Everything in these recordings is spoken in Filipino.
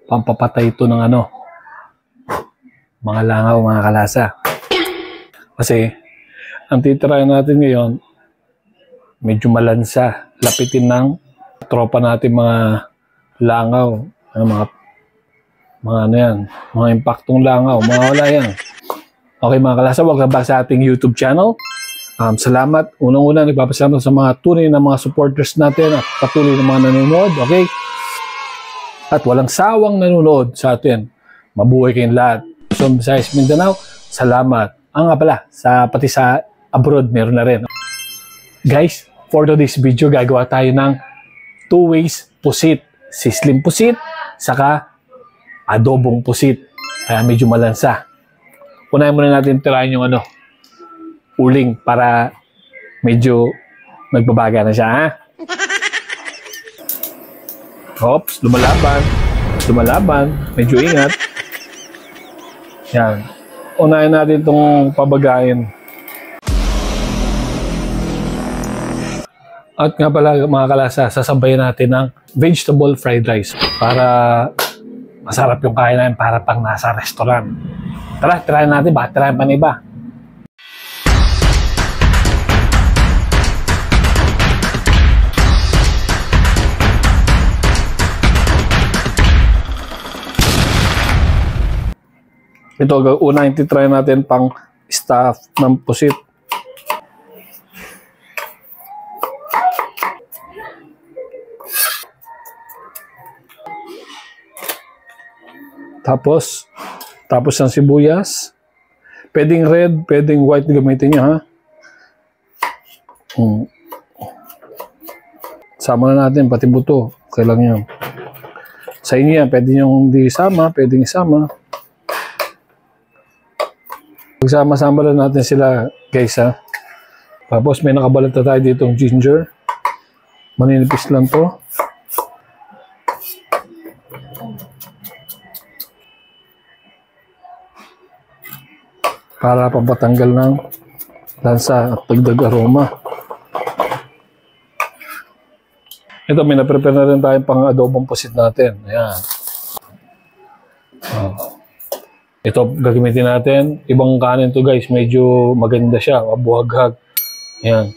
pampapatay ito ng ano, mga langaw, mga kalasa. Kasi, ang titirayan natin ngayon, medyo malansa. Lapitin ng tropa natin mga langaw. Mga ano yan, mga impaktong langaw, mga wala yan. Okay mga kalasa, welcome back sa ating YouTube channel. Salamat. Unang-una, nagpapasalamat sa mga tunay na mga supporters natin at patuloy na mga nanonood. Okay? At walang sawang nanonood sa atin. Mabuhay kayong lahat. So, Visayas, Mindanao, salamat. Nga pala, pati sa abroad, meron na rin. Guys, for today's video, gagawa tayo ng 2 ways pusit. Sislim pusit, saka adobong pusit. Kaya medyo malansa. Unahin muna natin tirahin yung uling para medyo nagbabaga na siya, ha? Oops, lumalaban, medyo ingat. Yan. Unahin natin itong pabagain. At nga pala mga kalasa, sasabayan natin ng vegetable fried rice para masarap yung kain namin, para pang nasa restaurant. Tara, tirahin natin, baka tirahin pa na iba. Ito, una yung titry natin pang stuff ng pusit. Tapos ng sibuyas. Pwedeng red, pwedeng white gamitin nyo, ha? Sama na natin, pati buto. Okay lang yun. Sa inyo yan, pwede nyo hindi isama, pwedeng isama. Pagsama-sama lang natin sila, guys, ha? Tapos may nakabalat na tayo ditong ginger. Maninipis lang to. Para pampatanggal ng lansa at pagdag aroma. Ito, may na-prepare na rin tayong pang adobong pusit natin. Ayan. Ito, gagamitin natin. Ibang kanin to, guys. Medyo maganda siya. Mabuhaghag. Ayan.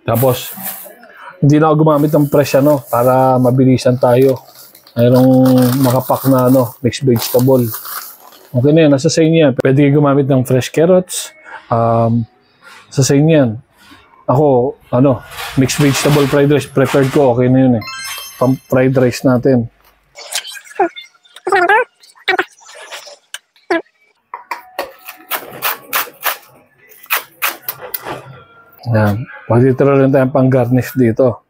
Tapos, hindi na ako gumamit ng fresh, para mabilisan tayo. Mayroong makapak na, mixed vegetable. Okay na yan. Nasa sa inyo yan. Pwede gumamit ng fresh carrots. Sa inyo yan. Ako, mixed vegetable fried rice. Preferred ko. Okay na yun, eh. Pang fried rice natin. Yan. Pagtitira rin tayong pang garnish dito.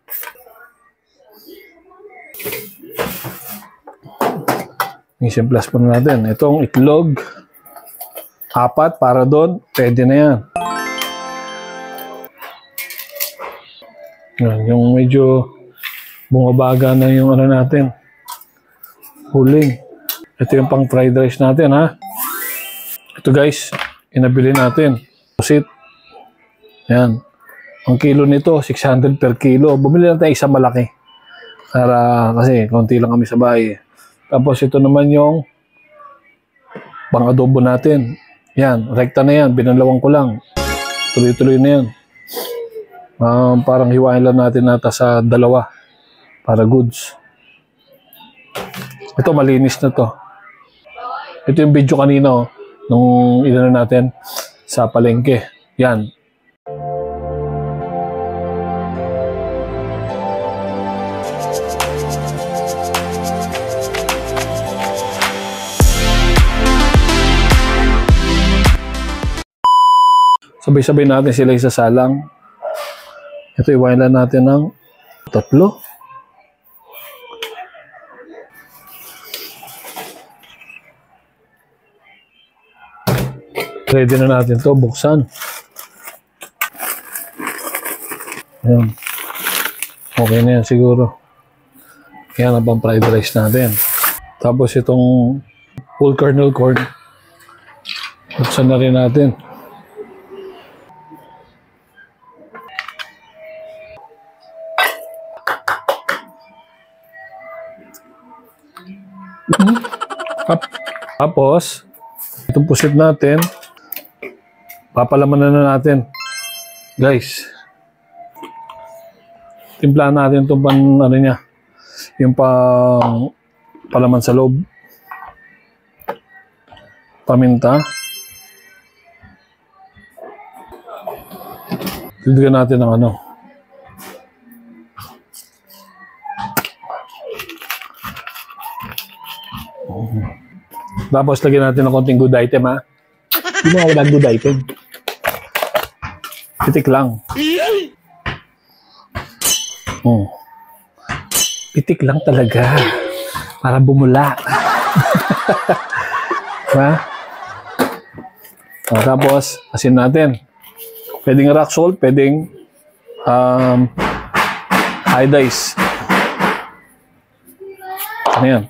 Mission plus po natin. Itong itlog. 4 para doon. Pwede na yan. Yan. Yung medyo bumabaga na yung natin. Huling. Ito yung pang fried rice natin, ha. Ito guys. Inabili natin. Pusit. Yan. Ang kilo nito, 600 per kilo. Bumili lang tayo isang malaki. Kasi konti lang kami sa bahay. Tapos ito naman yung pang-adobo natin. Yan, rekta na yan. Binalawang ko lang. Tuloy-tuloy na yan. Parang hiwain lang natin sa 2 para goods. Ito, malinis na to. Ito yung video kanina, nung natin sa palengke. Yan. Sabay-sabay natin sila isasalang. Ito, iwain lang natin ng 3. Ready na natin to buksan. Ayan. Okay na yan siguro. Yan ang pang fried rice natin. Tapos itong full kernel corn. Buksan na rin natin. Tapos, itong pusit natin, papalaman na natin. Guys, timplahan natin itong ano niya, yung palaman sa loob. Paminta. Lagyan natin ng ano. Tapos lagyan natin ng konting good item, ha. Hindi mo walang good item. Pitik lang. Pitik lang talaga. Para bumula. Ha? Tapos, asin natin. Pwedeng rock salt, pwedeng iodize. Ayan.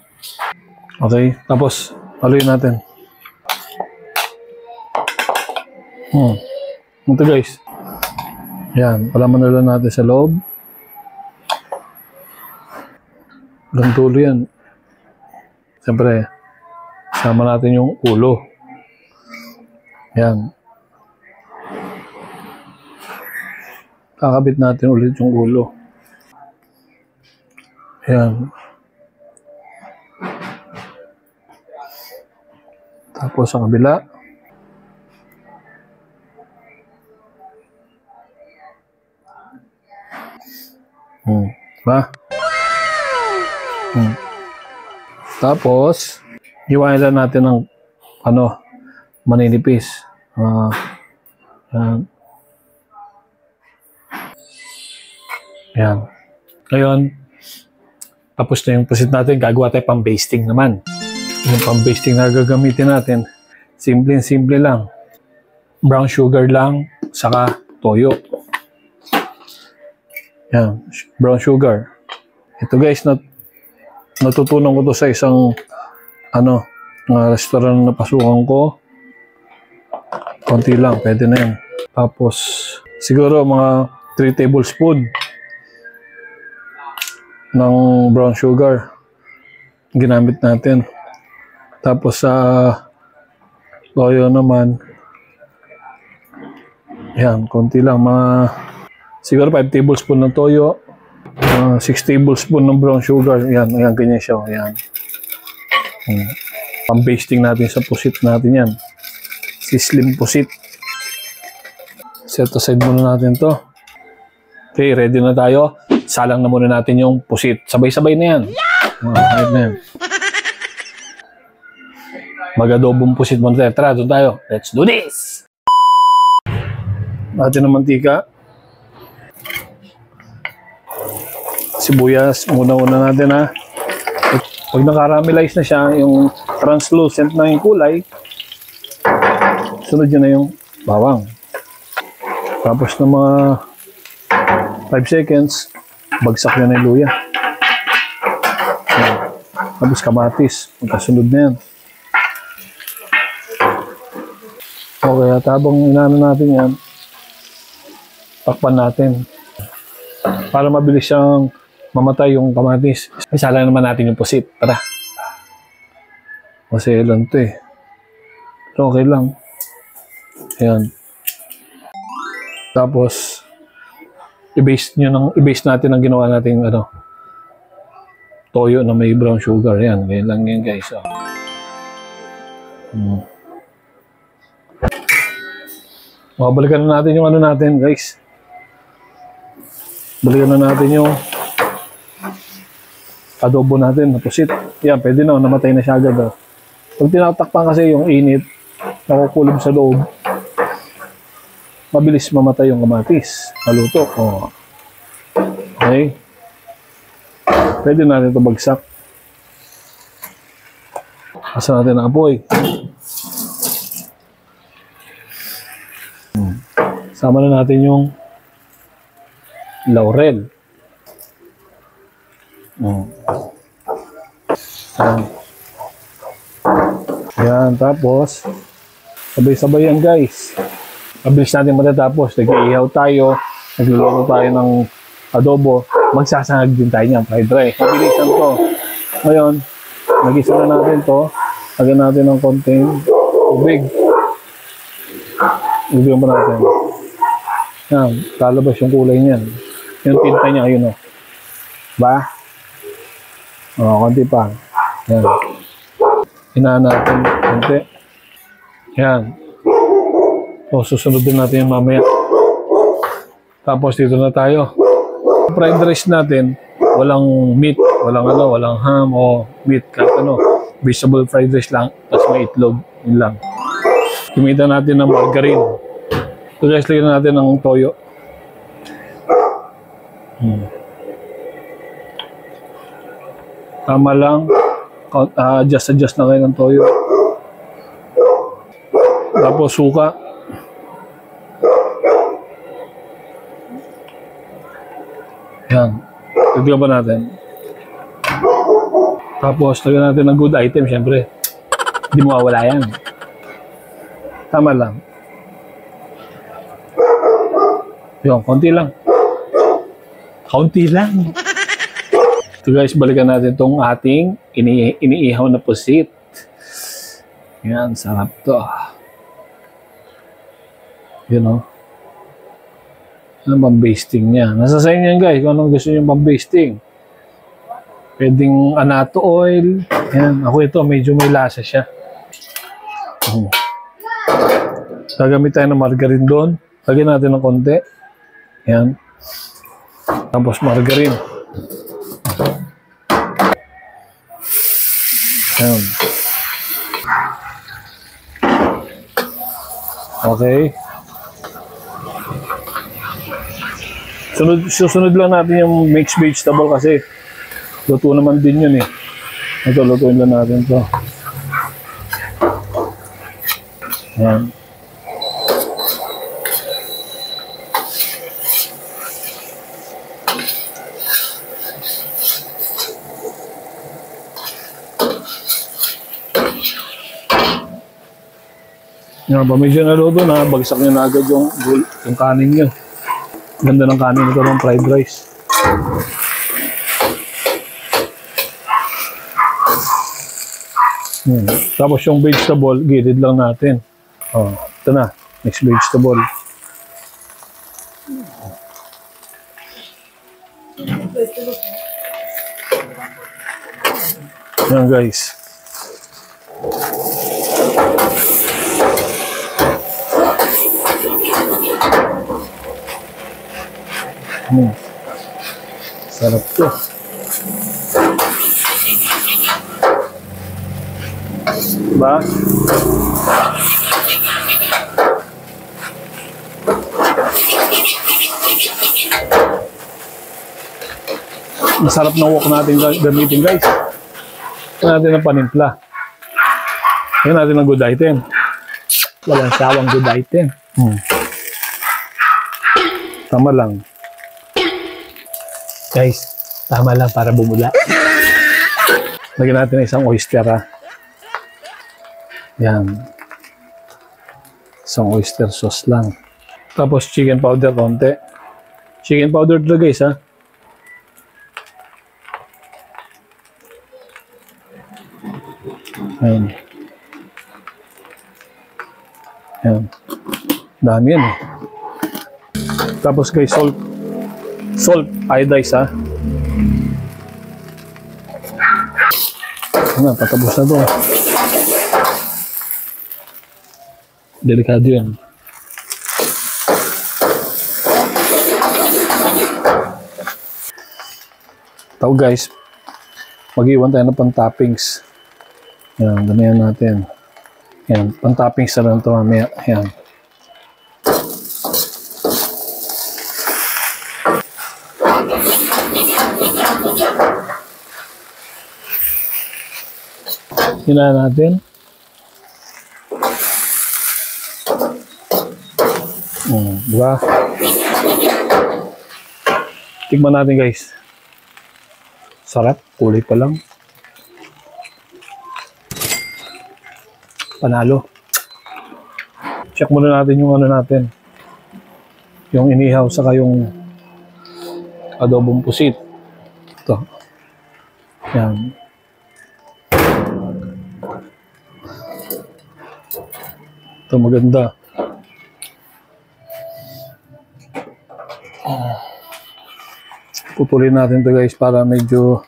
Okay. Tapos, haluin natin. Ito guys. Ayan. Palaman na lang natin sa loob. Gantulo yan. Siyempre, sama natin yung ulo. Ayan. Kakabit natin ulit yung ulo. Ayan. Tapos sa kabila. Diba? Tapos, iwain lang natin ng ano, maninipis. Yan. Yan. Ngayon, tapos na yung pusit natin, gagawa tayo pang basting naman. Yung pang basting na gagamitin natin, simple lang. Brown sugar lang, saka toyo. Yan, brown sugar. Ito guys, natutunan ko to sa isang restaurant na pasukan ko. Konti lang, pwede na yan. Tapos, siguro mga 3 tablespoon ng brown sugar ginamit natin. Tapos sa toyo naman, yan, konti lang, mga siguro 5 tablespoon ng toyo, 6 tablespoon ng brown sugar. Yan, ganyan siya. Yan. Pang-basting natin sa pusit natin yan. Si slim pusit. Set aside muna natin to. Okay, ready na tayo. Salang na muna natin yung pusit. Sabay-sabay na yan. Kahit na yan. Mag-adobong pusit muna tayo. Tara, doon tayo. Let's do this! Natin ng mantika. Sibuyas, muna natin, ha. Pag nakaramelize na siya, yung translucent na yung kulay, sunod yun na yung bawang. Tapos ng mga 5 seconds, bagsak na yung luya. Tapos kamatis, magkasunod na yan. Okay, at habang inano natin yan, takpan natin. Para mabilis siyang mamatay yung kamatis. Isala naman natin yung pusit. Tara. Kasi lang ito eh. Pero okay lang. Ayan. Tapos, i-base natin ang ginawa natin toyo na may brown sugar. Ayan. Ganyan lang yan guys. Balikan na natin yung natin guys. Balikan na natin yung adobo natin na pusit. Yan, pwede na. Namatay na siya agad. Pag tinatakpan kasi yung init, nakukulog sa loob, mabilis mamatay yung kamatis. Maluto. Okay. Pwede natin ito bagsak. Asa natin ang apoy. Sama na natin yung laurel. Ayan, tapos sabay-sabay yan guys. Mabilis natin matatapos. Nag-iihaw tayo, nagluluto tayo ng adobo, magsasangag din tayo niyan, fried rice. Mabilisan to. Ngayon, Nagisa na natin to. Lagyan natin ng konting tubig. Ibigyan pa natin. Yan, lalabas yung kulay niyan. Yung tinta niya, yun o. Ba? O, konti pa. Yan. Hinaan natin konti. Yan. O, susunod din natin yung mamaya. Tapos dito na tayo. Fried rice natin, walang meat, walang ham o meat, kahit vegetable fried rice lang, tapos may itlog, yun lang. Gamitan natin ng margarine. So guys, lagyan natin ng toyo. Tama lang, adjust na kayo ng toyo. Tapos suka. Yan. Lagyan pa natin. Tapos, lagyan natin ng good item, syempre. Hindi mawawala yan. Tama lang. Yun, konti lang. Konti lang. So guys, balikan natin itong ating iniihaw na pusit. Yan, sarap to. Yun o. Ano pang-basting niya? Nasa sa inyo yan guys, kung anong gusto nyo pang-basting. Pwedeng anato oil. Yan, ako ito, medyo may lasa siya. Gagamit tayo ng margarine doon. Lagyan natin ng konti. Yan. Tapos margarine. Yan. Okay. Susunod lang natin yung mixed vegetable kasi luto naman din yun eh. Ito, lutuin lang natin ito. Yan. Yan, pa medyo naluto na, bagsak nyo na agad yung kanin nyo. Ganda ng kanin ito ng fried rice. Tapos yung vegetable, gilid lang natin. Oh, ito na, next vegetable. Yan guys. Sarap to. Diba? Masarap na wok natin gamitin guys. Ito natin ang panimpla. Ito natin ang good item. Walang sawang good item. Tama lang. Guys, tama lang para bumula. Lagyan natin isang oyster ha. Yan. Isang oyster sauce lang. Tapos chicken powder konti. Chicken powder dito guys ha. Ayan. Ayan. Dami yan eh. Tapos guys, salt, iodize ha. Ano, patapos na to. Delikado yan. Tao guys, mag-iwan tayo ng pang-toppings. Yan, damihan natin. Yan, pang-toppings na lang ito mamaya. Yan. Hinaan natin. Diba? Tikman natin guys. Sarap, kulay pa lang. Panalo. Check muna natin yung ano natin. Yung inihaw saka yung adobong pusit. Ito. Yan. Ito maganda. Putulin natin to guys para medyo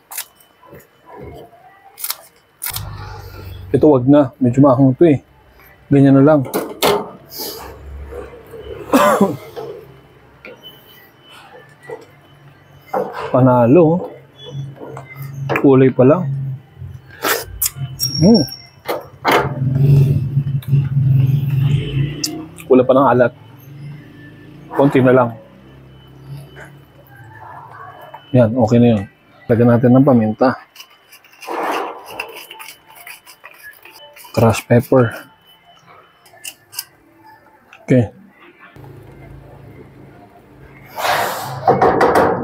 ito wag na, medyo maahong to eh. Ganyan na lang. Panalo. Kulay pa lang. Kulay pa ng alat. Konti na lang. Yan, okay na yun. Lagyan natin ng paminta. Crushed pepper. Okay.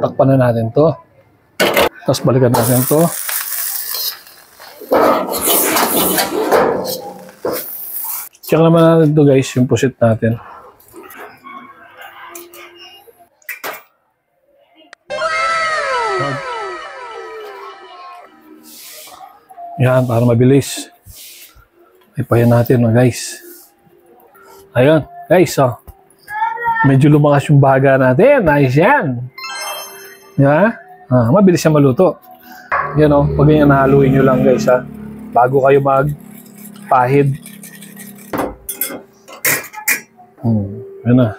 Takpan na natin to. Tapos balikan natin to. Check naman natin to guys, yung pusit natin. Yan, para mabilis. Ipayan natin guys. Ayun, guys, oh. Medyo lumakas yung baga natin. Nice yan. Diba? Mabilis siya maluto. Yan o, pag ganyan nahaluin nyo lang guys ha. Bago kayo magpahid. Yan na.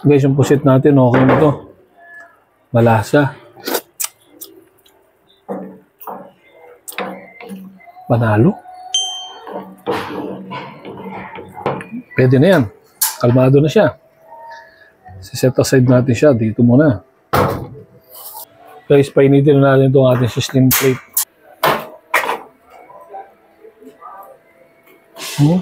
Guys, yung pusit natin, okay na to. Malasa. Panalo. Pwede na yan. Kalmado na siya. Set aside natin siya. Dito muna. Guys, painitin na natin itong ating slim plate. Wow!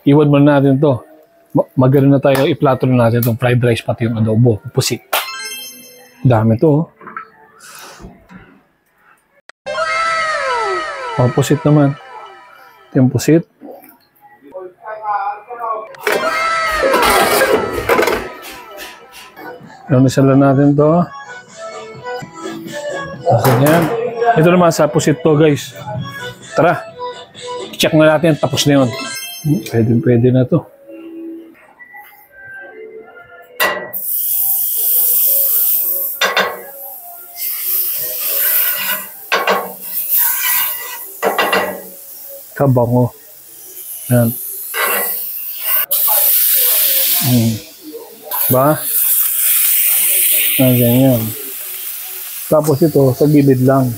Iwan muna natin to. Magano na tayo, iplato na natin itong fried rice pati yung adobo, pusit. Dami to. Oh, pusit naman. Ito yung pusit. Inumisan natin to. Okay yan. Ito naman sa pusit to guys. Tara. Check na natin. Tapos na yun. Pwede na to. Kabango. Yan. Ba? Ganyan. Tapos ito, sa gilid lang.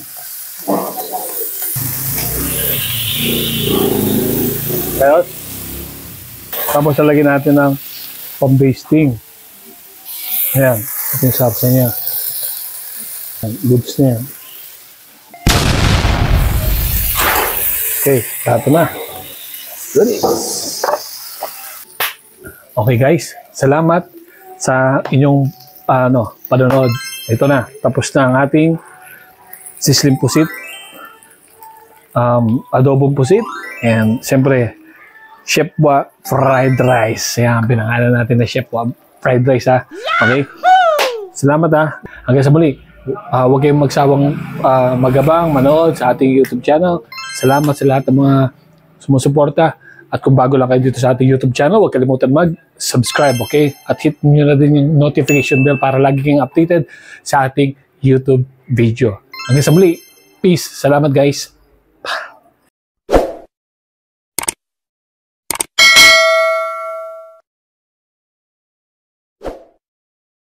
Ayos. Tapos lalagyan natin ng pang-basting. Ayan. Ito yung sarsa niya. Goods na yan. Okay. Tato na. Ready. Okay guys. Salamat sa inyong panonood. Ito na. Tapos na ang ating sislim pusit. Adobong pusit. And siyempre, Chef Wa Fried Rice. Ayan, pinangalan natin na Chef Wa Fried Rice ha. Okay? Salamat ha. Hanggang sa muli. Huwag kayong magsawang magabang, manood sa ating YouTube channel. Salamat sa lahat ng mga sumusuporta. At kung bago lang kayo dito sa ating YouTube channel, huwag kalimutan mag-subscribe, okay? At hit nyo na din yung notification bell para lagi kayong updated sa ating YouTube video. Hanggang sa muli. Peace. Salamat guys.